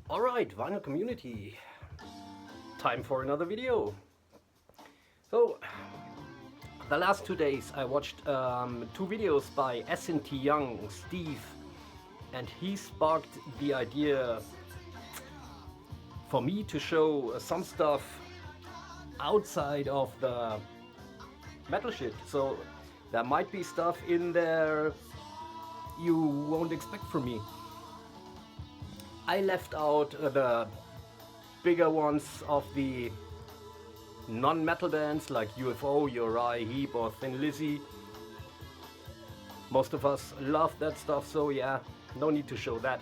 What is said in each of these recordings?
Alright, vinyl community, time for another video. So, the last 2 days I watched two videos by S&T Young, Steve, and he sparked the idea for me to show some stuff outside of the metal shit. So there might be stuff in there you won't expect from me. I left out the bigger ones of the non-metal bands like UFO, Uriah Heep or Thin Lizzy. Most of us love that stuff, so yeah, no need to show that.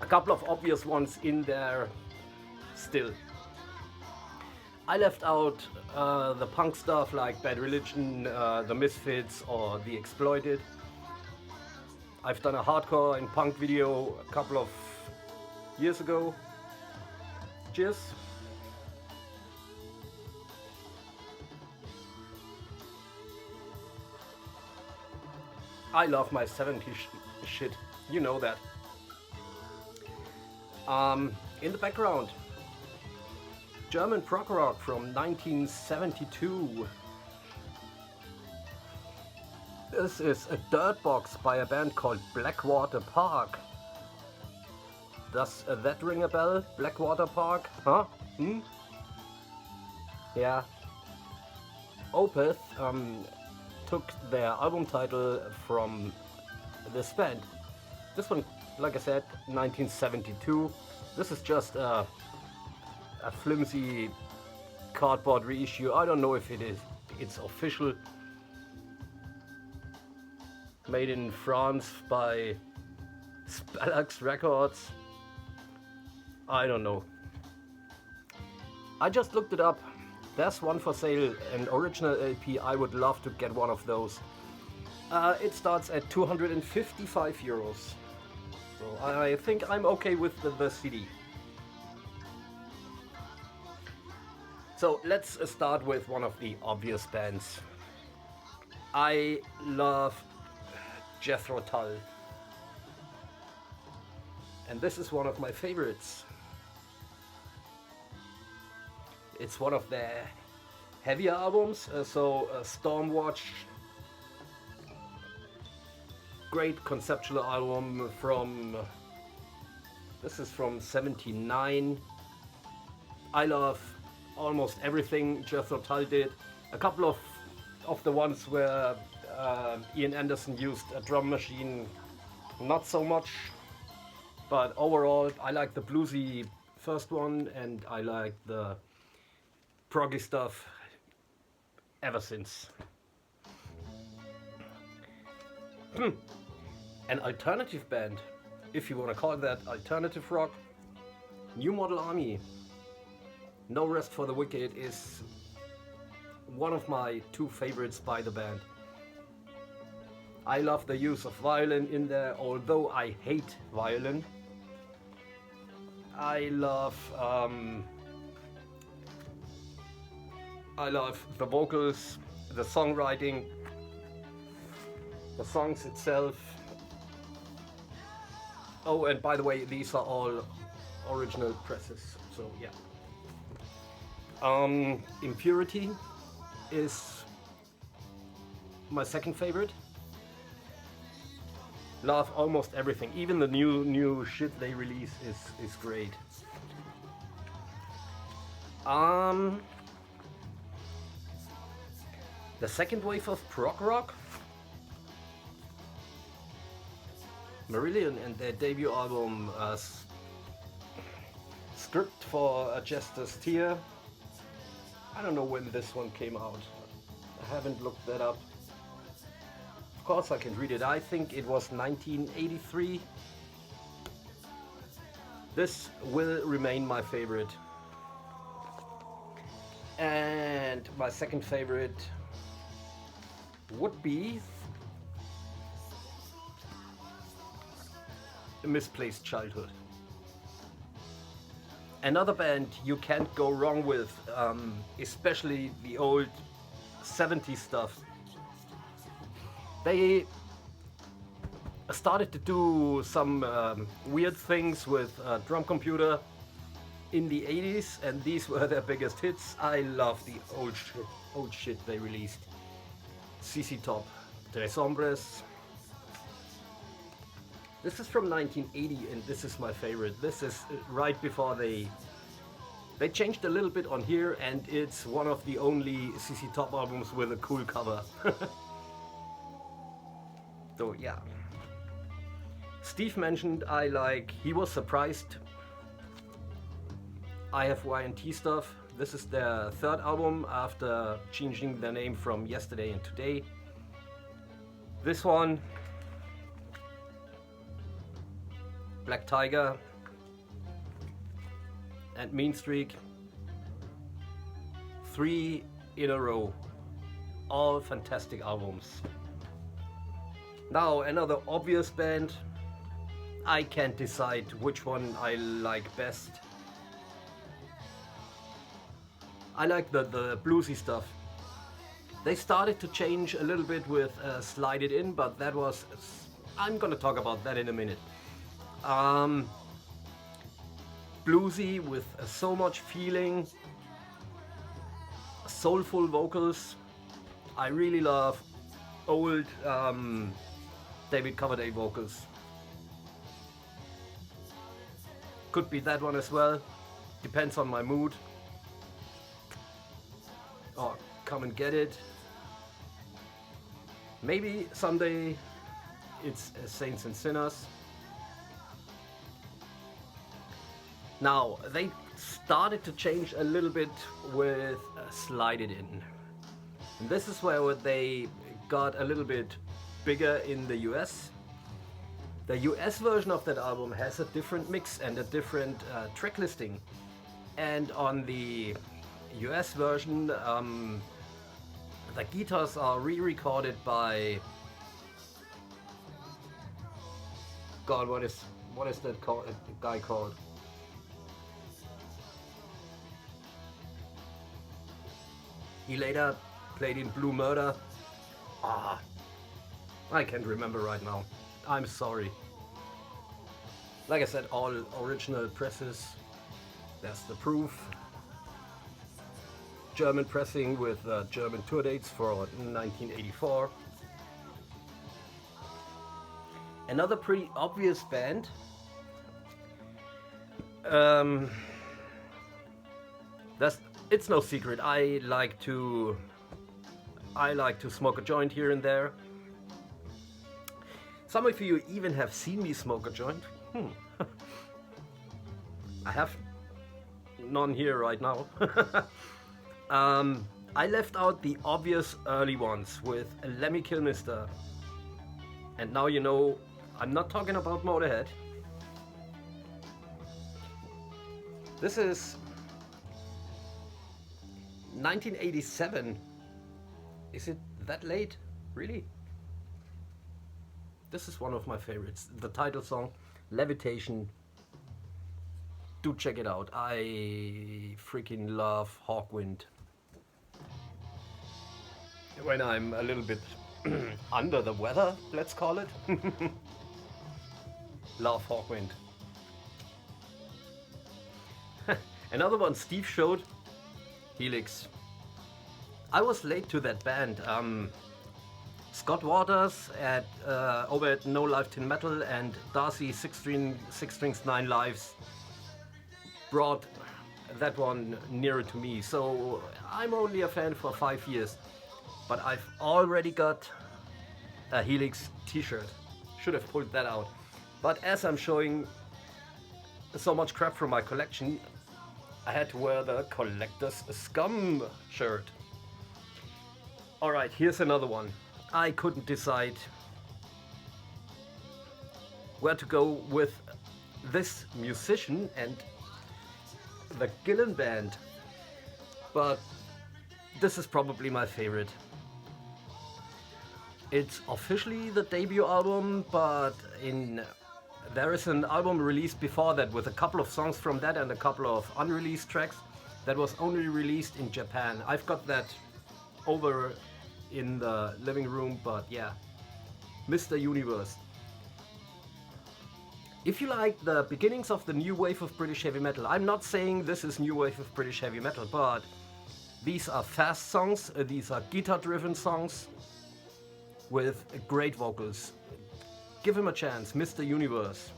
A couple of obvious ones in there still. I left out the punk stuff like Bad Religion, the Misfits or the Exploited. I've done a hardcore and punk video a couple of years ago. Cheers. I love my 70s shit, you know that. In the background, German prog rock from 1972. This is a dirt box by a band called Blackwater Park. Does that ring a bell? Blackwater Park? Huh? Yeah. Opeth took their album title from this band. This one, like I said, 1972. This is just a flimsy cardboard reissue. I don't know if it's official. Made in France by Spalax Records. I don't know. I just looked it up. There's one for sale, an original LP. I would love to get one of those. It starts at 255 euros. So I think I'm okay with the CD. So let's start with one of the obvious bands. I love Jethro Tull. And this is one of my favorites. It's one of their heavier albums, Stormwatch. Great conceptual album from, this is from 79. I love almost everything Jethro Tull did. A couple of the ones where Ian Anderson used a drum machine, not so much, but overall I like the bluesy first one and I like the proggy stuff ever since. An alternative band, if you want to call that alternative rock, New Model Army. No Rest for the Wicked is one of my two favorites by the band. I love the use of violin in there, although I hate violin. I love the vocals, the songwriting, the songs itself. Oh, and by the way, these are all original presses, so yeah. Impurity is my second favorite. Love almost everything, even the new shit they release is great. The second wave of prog rock, Marillion and their debut album Script for a Jester's Tear. I don't know when this one came out. I haven't looked that up. Of course I can read it. I think it was 1983. This will remain my favorite. And my second favorite would be A Misplaced Childhood. Another band you can't go wrong with, especially the old 70s stuff. They started to do some weird things with drum computer in the 80s, and these were their biggest hits. I love the old shit they released. CC Top, Tres Hombres. This is from 1980, and this is my favorite. This is right before they changed a little bit on here, and it's one of the only CC Top albums with a cool cover. So yeah. Steve mentioned he was surprised I have Y&T stuff. This is their third album after changing their name from Yesterday and Today. This one, Black Tiger and Mean Streak, 3 in a row, all fantastic albums. Now another obvious band, I can't decide which one I like best. I like the bluesy stuff. They started to change a little bit with Slide It In, but that was, I'm gonna talk about that in a minute. Bluesy with so much feeling, soulful vocals. I really love old David Coverdale vocals. Could be that one as well, depends on my mood. Or Come and Get It. Maybe someday it's Saints and Sinners. Now, they started to change a little bit with Slide It In. And this is where they got a little bit bigger in the US. The US version of that album has a different mix and a different track listing. And on the US version, the guitars are re-recorded by... God, what is that guy called? He later played in Blue Murder. I can't remember right now. I'm sorry. Like I said, all original presses. That's the proof. German pressing with German tour dates for 1984. Another pretty obvious band. It's no secret. I like to smoke a joint here and there. Some of you even have seen me smoke a joint. I have none here right now. I left out the obvious early ones with Lemmy Kilmister. And now you know I'm not talking about Motorhead. This is 1987. Is it that late? Really? This is one of my favorites. The title song, Levitation. Do check it out. I freaking love Hawkwind. When I'm a little bit under the weather, let's call it. Love Hawkwind. Another one Steve showed, Helix. I was late to that band. Scott Waters over at No Life Tin Metal and Darcy Six Strings Nine Lives brought that one nearer to me. So I'm only a fan for 5 years, but I've already got a Helix t-shirt. Should have pulled that out. But as I'm showing so much crap from my collection, I had to wear the Collector's Scum shirt. Alright, here's another one. I couldn't decide where to go with this musician and the Gillan Band, but this is probably my favorite. It's officially the debut album, but there is an album released before that with a couple of songs from that and a couple of unreleased tracks that was only released in Japan. I've got that over in the living room, but yeah, Mr. Universe. If you like the beginnings of the new wave of British heavy metal, I'm not saying this is new wave of British heavy metal, but these are fast songs, these are guitar-driven songs with great vocals. Give him a chance, Mr. Universe.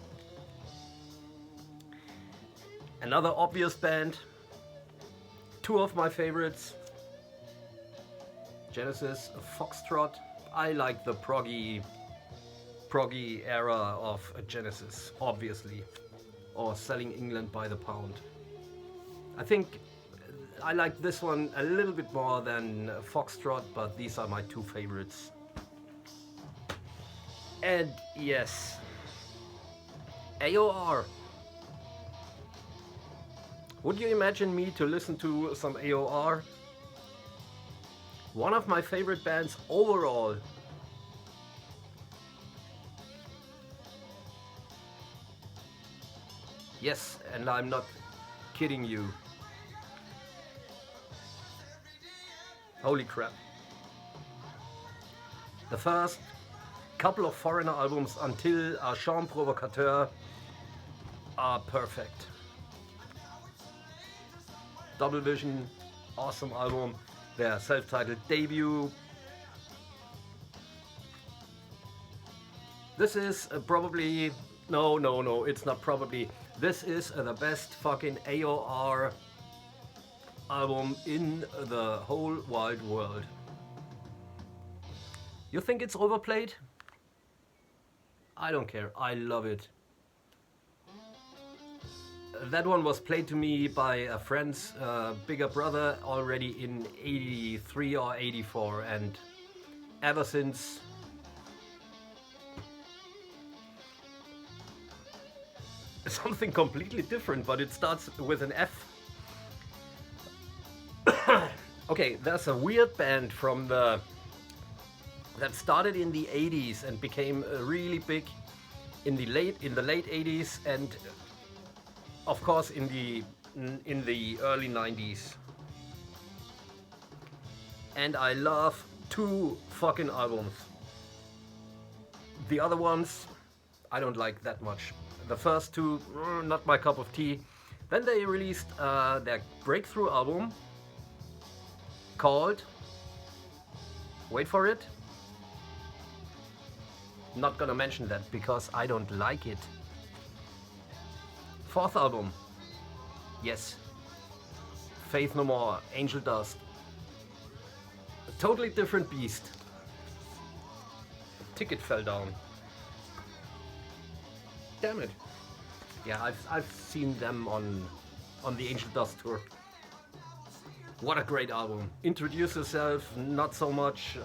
Another obvious band, two of my favorites, Genesis, Foxtrot. I like the proggy era of Genesis, obviously, or Selling England by the Pound. I think I like this one a little bit more than Foxtrot, but these are my two favorites. And yes, AOR. Would you imagine me to listen to some AOR? One of my favorite bands overall. Yes, and I'm not kidding you. Holy crap. The first couple of Foreigner albums until A Champ Provocateur are perfect. Double Vision, awesome album. Their self-titled debut. This is probably... No, it's not probably. This is the best fucking AOR album in the whole wide world. You think it's overplayed? I don't care, I love it. That one was played to me by a friend's bigger brother already in 83 or 84, and ever since something completely different, but it starts with an F. Okay, there's a weird band from that started in the 80s and became really big in the late 80s, and of course in the early 90s. And I love two fucking albums. The other ones I don't like that much. The first two, not my cup of tea. Then they released their breakthrough album called, wait for it, not gonna mention that because I don't like it. Fourth album, yes, Faith No More, Angel Dust. A totally different beast. Ticket fell down. Damn it. Yeah, I've seen them on the Angel Dust tour. What a great album. Introduce Yourself, not so much.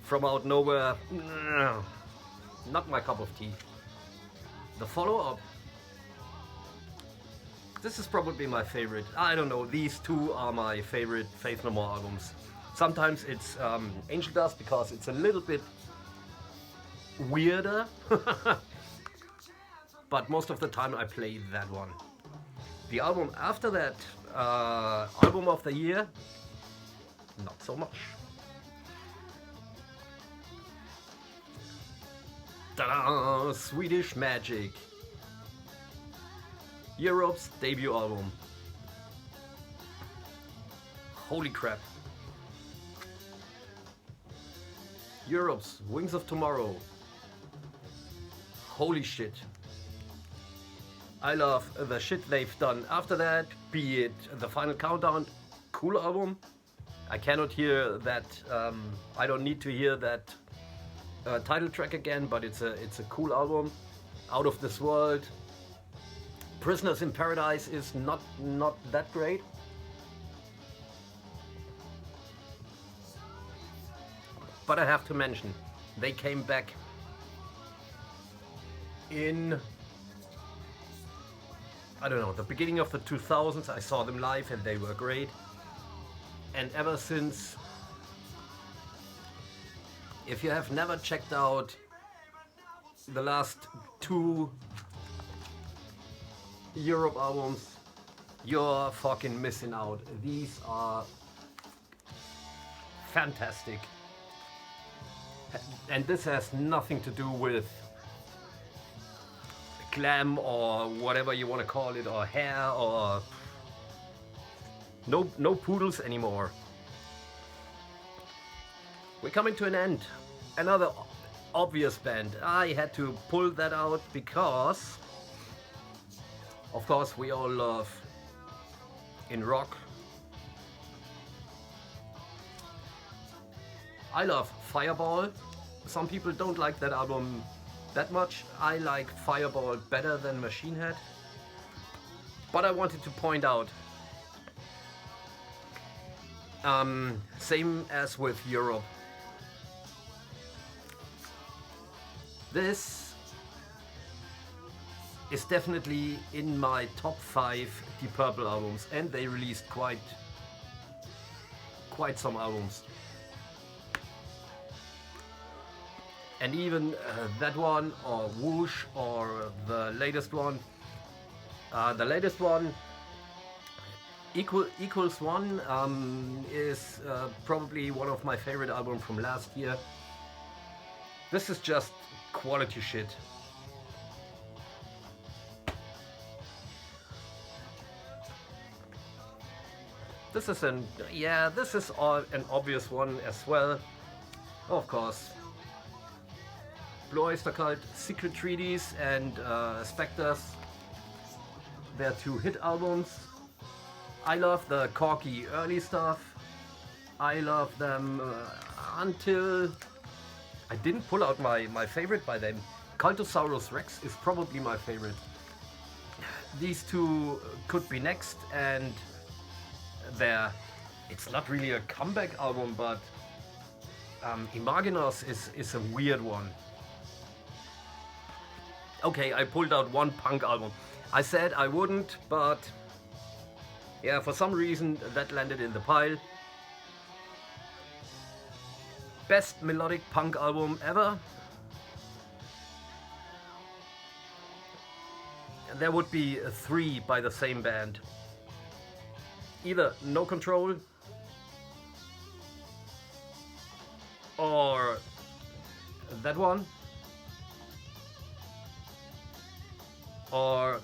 From Out Nowhere, not my cup of tea. The follow-up, this is probably my favorite. I don't know, these two are my favorite Faith No More albums. Sometimes it's Angel Dust because it's a little bit weirder, but most of the time I play that one. The album after that, album of the year, not so much. Ta-da! Swedish Magic, Europe's debut album. Holy crap. Europe's Wings of Tomorrow. Holy shit. I love the shit they've done after that, be it The Final Countdown, cool album. I cannot hear that, I don't need to hear that title track again, but it's a cool album. Out of This World. Prisoners in Paradise is not that great. But I have to mention, they came back in, I don't know, the beginning of the 2000s. I saw them live and they were great. And ever since, if you have never checked out the last two Europe albums, you're fucking missing out. These are fantastic. And this has nothing to do with glam or whatever you want to call it, or hair, or no poodles anymore. We're coming to an end. Another obvious band. I had to pull that out because, of course, we all love in rock. I love Fireball. Some people don't like that album that much. I like Fireball better than Machine Head. But I wanted to point out, same as with Europe, this is definitely in my top 5 Deep Purple albums, and they released quite some albums. And even that one, or Whoosh, or the latest one, Equals One, is probably one of my favorite albums from last year. This is just quality shit. This is an obvious one as well. Of course, Blue Oyster Cult, Secret Treaties, and Spectres. Their 2 hit albums. I love the Corky early stuff. I love them until I didn't pull out my favorite by them. Cultosaurus Rex is probably my favorite. These 2 could be next, and it's not really a comeback album, but Imaginos is a weird one. Okay, I pulled out one punk album. I said I wouldn't, but yeah, for some reason that landed in the pile. Best melodic punk album ever. There would be 3 by the same band. Either No Control or that one, or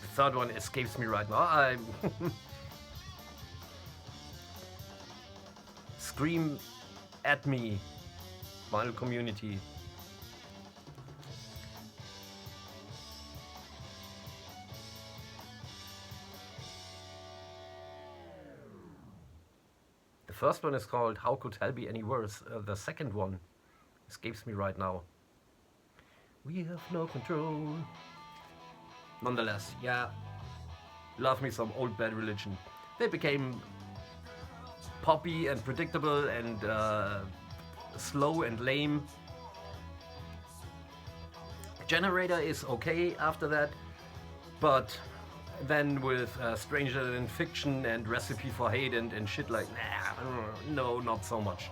the third one escapes me right now. Scream at me, Vinyl Community. The first one is called How Could Hell Be Any Worse? The second one escapes me right now. We have no control. Nonetheless, yeah, love me some old Bad Religion. They became poppy and predictable and slow and lame. Generator is okay after that, but then with Stranger Than Fiction and Recipe for Hate and shit like, no, not so much.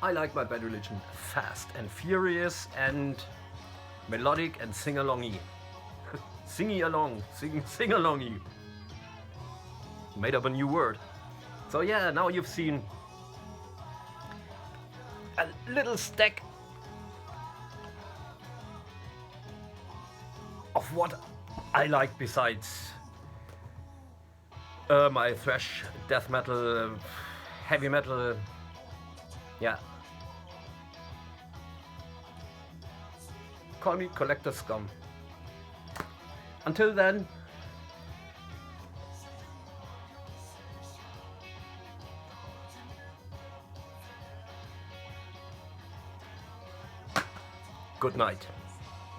I like my Bad Religion fast and furious and melodic and sing-alongy. Sing alongy. Made up a new word. So yeah, now you've seen a little stack of what I like besides my thrash, death metal, heavy metal. Yeah. Call me collector scum. Until then, good night.